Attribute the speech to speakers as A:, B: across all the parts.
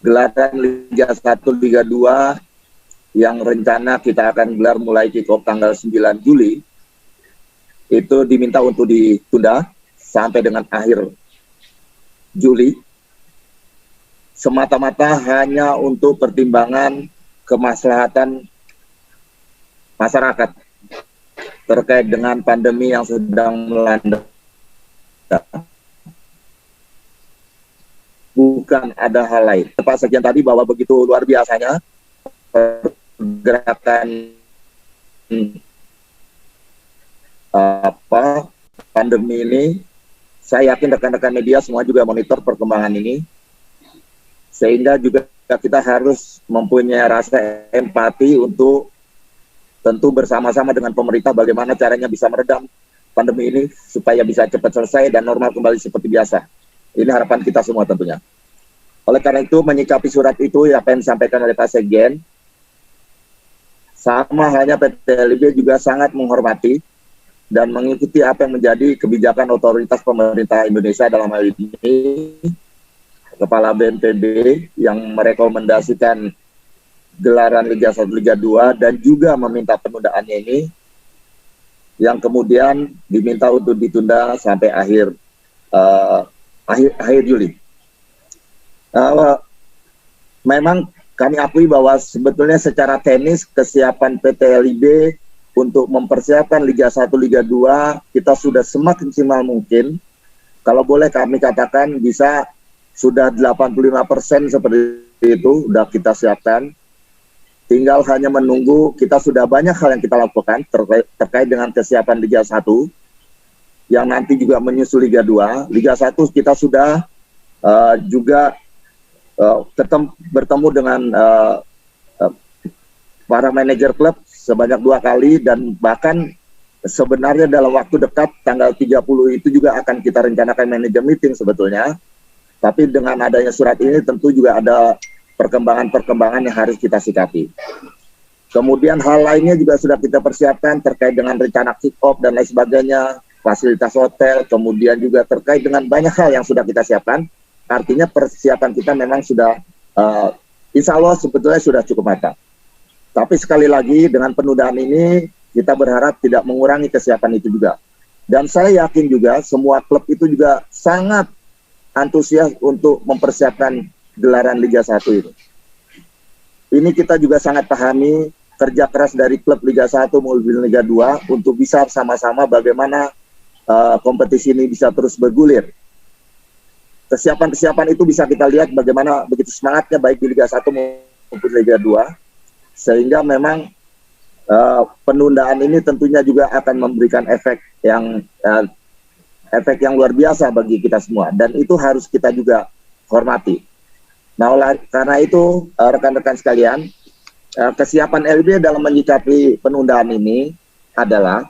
A: gelaran Liga 1, Liga 2 yang rencana kita akan gelar mulai kick-off tanggal 9 Juli, itu diminta untuk ditunda sampai dengan akhir Juli, semata-mata hanya untuk pertimbangan kemaslahatan masyarakat terkait dengan pandemi yang sedang melanda. Bukan ada hal lain. Pak Sekjen tadi bahwa begitu luar biasanya pergerakan pandemi ini. Saya yakin rekan-rekan media semua juga monitor perkembangan ini, sehingga juga kita harus mempunyai rasa empati untuk tentu bersama-sama dengan pemerintah bagaimana caranya bisa meredam pandemi ini supaya bisa cepat selesai dan normal kembali seperti biasa. Ini harapan kita semua tentunya. Oleh karena itu, menyikapi surat itu apa yang disampaikan oleh Pak Sekjen, sama halnya PT LIB juga sangat menghormati dan mengikuti apa yang menjadi kebijakan otoritas pemerintah Indonesia dalam hal ini, Kepala BNPB yang merekomendasikan gelaran Liga 1, Liga 2 dan juga meminta penundaannya ini, yang kemudian diminta untuk ditunda sampai akhir Juli. Memang kami akui bahwa sebetulnya secara teknis kesiapan PT LIB untuk mempersiapkan Liga 1, Liga 2 kita sudah semaksimal mungkin. Kalau boleh kami katakan bisa sudah 85% seperti itu sudah kita siapkan. Tinggal hanya menunggu, kita sudah banyak hal yang kita lakukan terkait dengan kesiapan Liga 1 yang nanti juga menyusul Liga 2. Liga 1 kita sudah juga bertemu dengan para manajer klub sebanyak 2 kali, dan bahkan sebenarnya dalam waktu dekat tanggal 30 itu juga akan kita rencanakan manajer meeting sebetulnya. Tapi dengan adanya surat ini tentu juga ada perkembangan-perkembangan yang harus kita sikapi. Kemudian hal lainnya juga sudah kita persiapkan terkait dengan rencana kick-off dan lain sebagainya, fasilitas hotel, kemudian juga terkait dengan banyak hal yang sudah kita siapkan. Artinya persiapan kita memang sudah insya Allah sebetulnya sudah cukup matang. Tapi sekali lagi dengan penundaan ini kita berharap tidak mengurangi kesiapan itu juga. Dan saya yakin juga semua klub itu juga sangat antusias untuk mempersiapkan gelaran Liga 1 itu. Ini kita juga sangat pahami kerja keras dari klub Liga 1 maupun Liga 2 untuk bisa sama-sama bagaimana kompetisi ini bisa terus bergulir. Kesiapan-kesiapan itu bisa kita lihat bagaimana begitu semangatnya baik di Liga 1 maupun Liga 2. Sehingga memang penundaan ini tentunya juga akan memberikan efek yang luar biasa bagi kita semua, dan itu harus kita juga hormati. Nah, karena itu rekan-rekan sekalian, kesiapan LIB dalam menyikapi penundaan ini adalah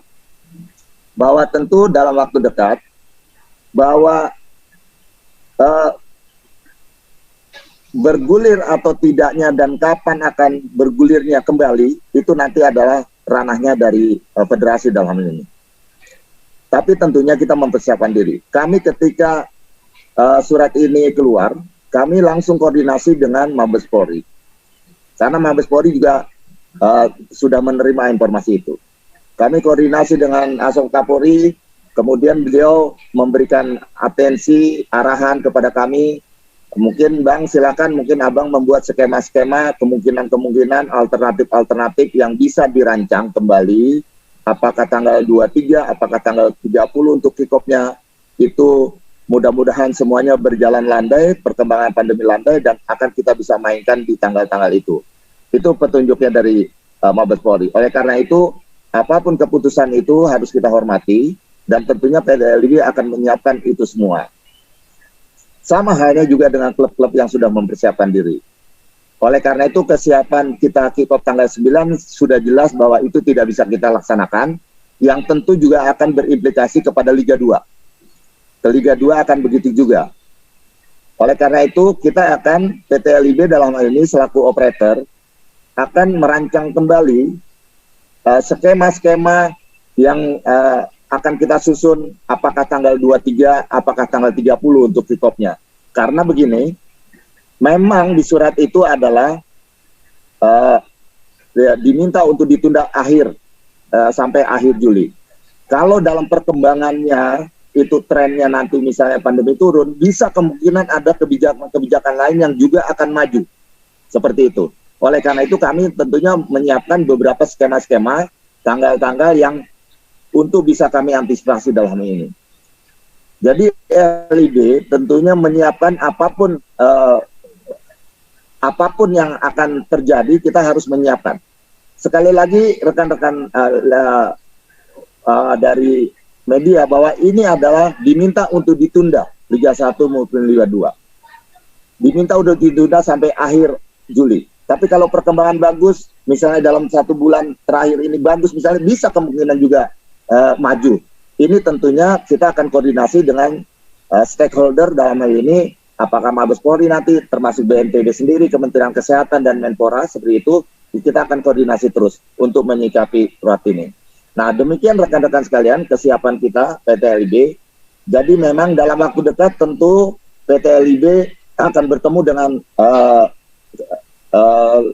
A: bahwa tentu dalam waktu dekat bahwa bergulir atau tidaknya dan kapan akan bergulirnya kembali itu nanti adalah ranahnya dari federasi dalam hal ini. Tapi tentunya kita mempersiapkan diri. Kami ketika surat ini keluar, kami langsung koordinasi dengan Mabes Polri. Karena Mabes Polri juga sudah menerima informasi itu. Kami koordinasi dengan Asok Kapolri, kemudian beliau memberikan atensi, arahan kepada kami. Mungkin Bang silakan, mungkin Abang membuat skema-skema kemungkinan-kemungkinan alternatif-alternatif yang bisa dirancang kembali. Apakah tanggal 23, apakah tanggal 30 untuk kick-off-nya. Itu mudah-mudahan semuanya berjalan landai, perkembangan pandemi landai, dan akan kita bisa mainkan di tanggal-tanggal itu. Itu petunjuknya dari Mabes Polri. Oleh karena itu, apapun keputusan itu harus kita hormati, dan tentunya PT LIB akan menyiapkan itu semua. Sama halnya juga dengan klub-klub yang sudah mempersiapkan diri. Oleh karena itu kesiapan kita kick-off tanggal 9 sudah jelas bahwa itu tidak bisa kita laksanakan, yang tentu juga akan berimplikasi kepada Liga 2. Ke Liga 2 akan begitu juga. Oleh karena itu kita akan, PT LIB dalam hal ini selaku operator, akan merancang kembali skema-skema yang akan kita susun, apakah tanggal 23, apakah tanggal 30 untuk kick-off-nya. Karena begini, memang di surat itu adalah diminta untuk ditunda sampai akhir Juli. Kalau dalam perkembangannya itu trennya nanti misalnya pandemi turun, bisa kemungkinan ada kebijakan-kebijakan lain yang juga akan maju. Seperti itu. Oleh karena itu kami tentunya menyiapkan beberapa skema-skema, tanggal-tanggal yang untuk bisa kami antisipasi dalam ini. Jadi LIB tentunya menyiapkan apapun yang akan terjadi, kita harus menyiapkan. Sekali lagi rekan-rekan dari media bahwa ini adalah diminta untuk ditunda Liga 1 maupun Liga 2. Diminta untuk ditunda sampai akhir Juli. Tapi kalau perkembangan bagus, misalnya dalam 1 bulan terakhir ini bagus, misalnya bisa kemungkinan juga maju. Ini tentunya kita akan koordinasi dengan stakeholder dalam hal ini, apakah Mabes Polri nanti, termasuk BNPB sendiri, Kementerian Kesehatan dan Menpora, seperti itu, kita akan koordinasi terus untuk menyikapi surat ini. Nah, demikian rekan-rekan sekalian, kesiapan kita PT LIB. Jadi memang dalam waktu dekat tentu PT LIB akan bertemu dengan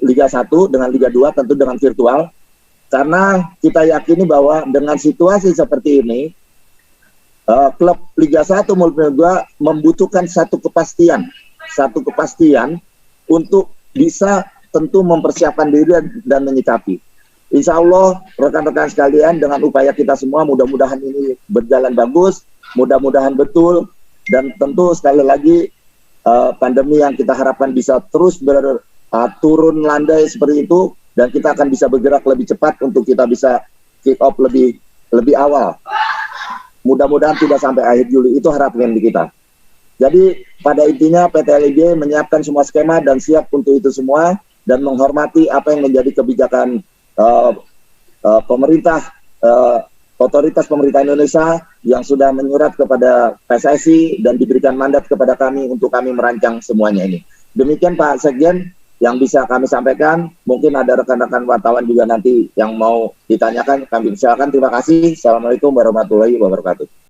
A: Liga 1, dengan Liga 2, tentu dengan virtual. Karena kita yakini bahwa dengan situasi seperti ini, klub Liga 1 maupun Liga 2 membutuhkan satu kepastian untuk bisa tentu mempersiapkan diri dan menyikapi. Insya Allah rekan-rekan sekalian, dengan upaya kita semua mudah-mudahan ini berjalan bagus, mudah-mudahan betul, dan tentu sekali lagi pandemi yang kita harapkan bisa terus turun landai seperti itu, dan kita akan bisa bergerak lebih cepat untuk kita bisa kick off lebih awal. Mudah-mudahan tidak sampai akhir Juli, itu harapan kita. Jadi pada intinya PT LIB menyiapkan semua skema dan siap untuk itu semua, dan menghormati apa yang menjadi kebijakan pemerintah, otoritas pemerintah Indonesia yang sudah menyurat kepada PSSI dan diberikan mandat kepada kami untuk kami merancang semuanya ini. Demikian Pak Sekjen yang bisa kami sampaikan. Mungkin ada rekan-rekan wartawan juga nanti yang mau ditanyakan, kami silakan. Terima kasih. Assalamualaikum warahmatullahi wabarakatuh.